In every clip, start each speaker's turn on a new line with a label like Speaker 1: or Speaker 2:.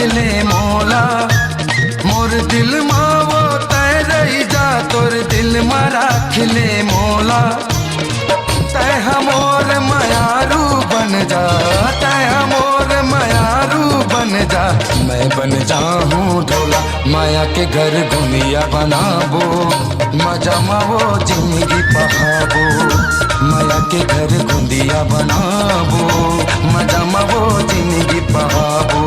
Speaker 1: राखले मोला। मोर दिल मा वो तय रही जा, तोर दिल मा राखले मोला। तय हमोर मयारू बन जा, तय हमोर मयारू बन जा। मैं बन जाऊं ढोला, माया के घर दुनिया बनाबो। मजा मावो जिंदगी बहाबो, माया के घर गुंदिया बनाबो। मजा मावो जिंदगी बहाबो।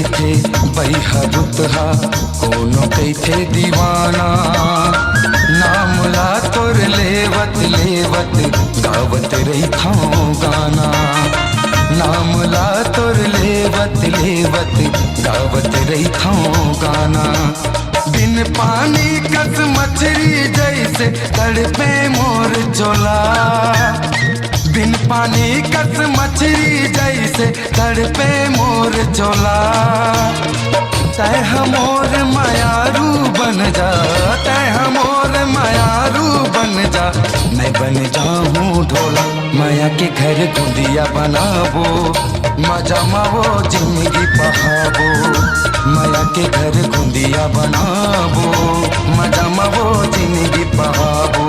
Speaker 1: थे बैहरुतहा कोनो कैथे दीवाना। नाम ला तोर लेवत लेवत गावत रही था गाना। नाम ला तोर लेवत लेवत गावत रही था गाना। बिन पानी कस मछली जैसे तड़पे मोर चोला। बिन पानी कस मछली जैसे तड़पे मोर चोला। तय हमोर मयारू बन जा, तय हमोर मयारू बन जा। मैं बन जाऊं ढोला, माया के घर गुंदिया बनाबो। मजा मावो जिंदगी बहाबो, माया के घर गुंदिया बनाबो। मजा मावो जिंदगी बहाबो।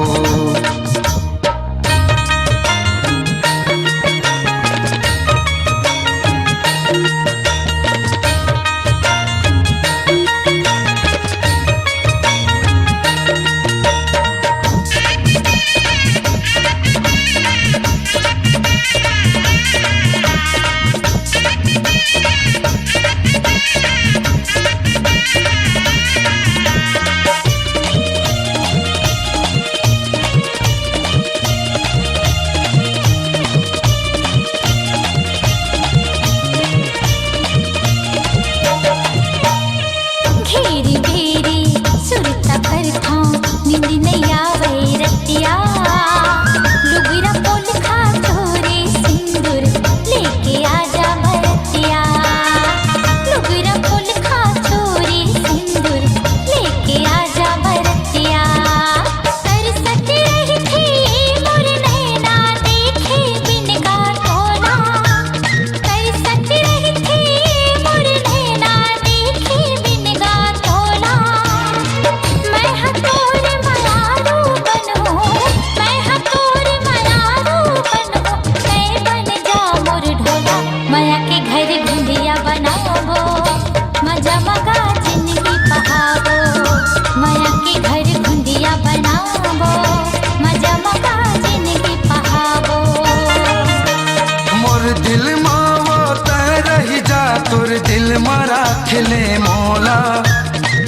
Speaker 1: तोर दिल मा राखले मोला।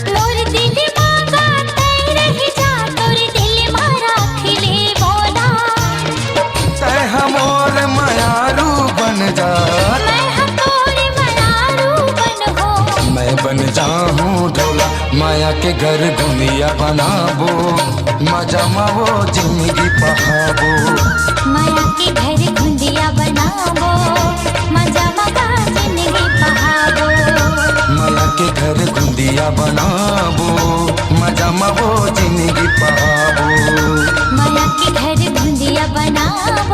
Speaker 2: मोर दिल मांगा तय रही जा, तोर दिल मा राखले मोला।
Speaker 1: तय हमोर मयारू बन जा,
Speaker 2: मैं हमोर मयारू बन हो।
Speaker 1: मैं बन जाऊं ढोला, माया के घर दुनिया बनाबो। मजा मावो जिंदगी बहाबो,
Speaker 2: माया के घर गुंदिया बनाबो। मजा मावा जिंदगी बहाबो,
Speaker 1: माया के घर गुंदिया बनाबो। मजा मावो जिंदगी बहाबो,
Speaker 2: माया के घर गुंदिया बनाबो।